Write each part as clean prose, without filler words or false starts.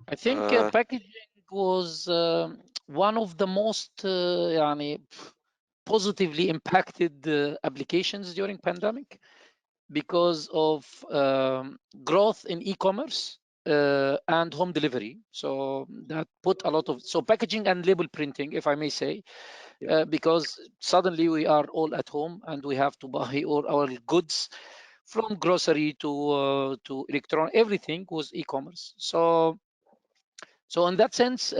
I think packaging was one of the most positively impacted applications during pandemic because of growth in e-commerce and home delivery. So that put a lot of, so packaging and label printing, if I may say, because suddenly we are all at home and we have to buy all our goods from grocery to electronic, everything was e-commerce. So in that sense,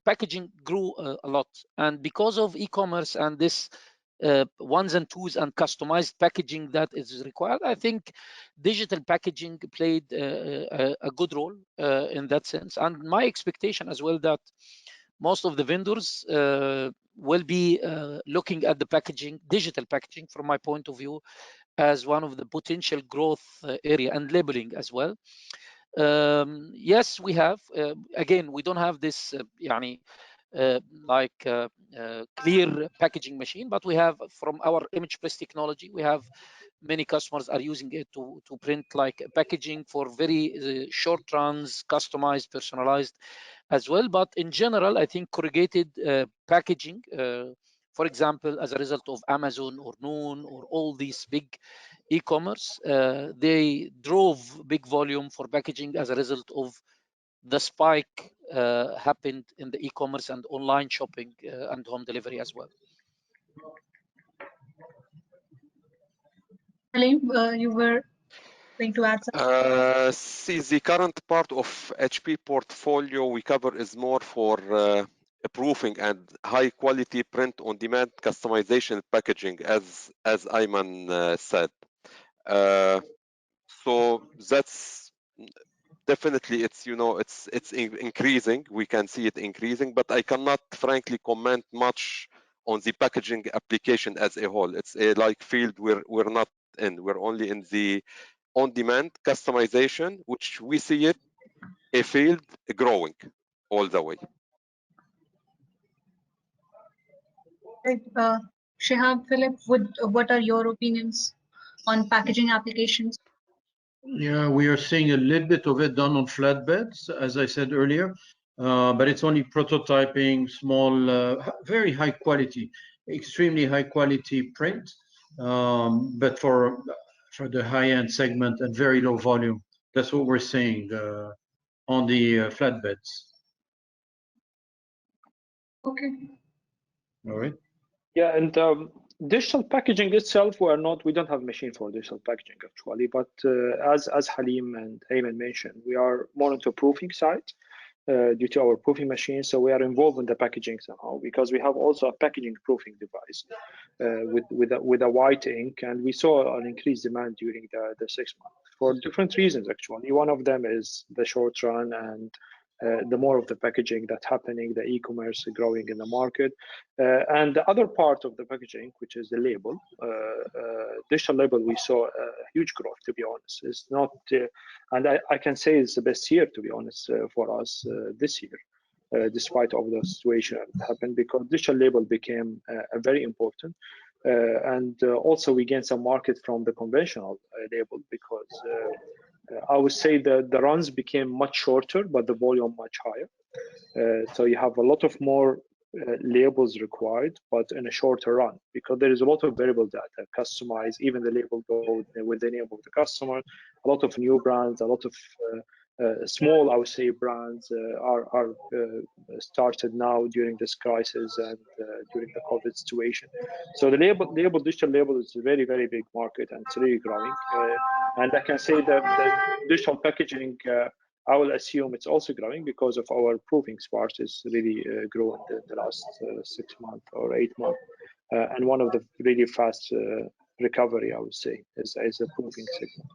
packaging grew a lot. And because of e-commerce and this ones and twos and customized packaging that is required, I think digital packaging played a good role in that sense. And my expectation as well that most of the vendors will be looking at the packaging, digital packaging from my point of view, as one of the potential growth area, and labeling as well. Yes, we have. Again, we don't have this clear packaging machine, but we have from our image press technology, we have many customers are using it to print like packaging for very short runs, customized, personalized as well. But in general, I think corrugated packaging, for example, as a result of Amazon or Noon or all these big e-commerce, they drove big volume for packaging as a result of the spike happened in the e-commerce and online shopping and home delivery as well. Halim, you were going to add something? See, the current part of HP portfolio we cover is more for proofing and high quality print on demand customization packaging, as Ayman said. So that's definitely, it's increasing. We can see it increasing, but I cannot frankly comment much on the packaging application as a whole. It's a like field we're not in. We're only in the on-demand customization, which we see it a field growing all the way. Right. Shihab, Philip, what are your opinions on packaging applications? Yeah, we are seeing a little bit of it done on flatbeds, as I said earlier, but it's only prototyping, small, very high quality, extremely high quality print, but for the high-end segment and very low volume. That's what we're seeing on the flatbeds. Okay. All right. Yeah, and digital packaging itself, we don't have a machine for digital packaging actually, but as Halim and Ayman mentioned, we are more into proofing side due to our proofing machine. So we are involved in the packaging somehow because we have also a packaging proofing device with a white ink, and we saw an increased demand during the 6 months for different reasons actually. One of them is the short run and the more of the packaging that's happening, the e-commerce growing in the market. And the other part of the packaging, which is the label, digital label, we saw a huge growth, to be honest. It's not, and I can say it's the best year, to be honest, for us this year, despite all the situation that happened, because digital label became very important. And also we gained some market from the conventional label because I would say that the runs became much shorter, but the volume much higher. So you have a lot of more labels required, but in a shorter run, because there is a lot of variable data customized, even the label go with the name of the customer. A lot of new brands, a lot of small, I would say, brands are started now during this crisis and during the COVID situation. So the digital label is a very, very big market, and it's really growing. And I can say that the digital packaging, I will assume it's also growing because of our proofing part is really growing the last 6 months or 8 months. And one of the really fast recovery, I would say, is a proofing segment.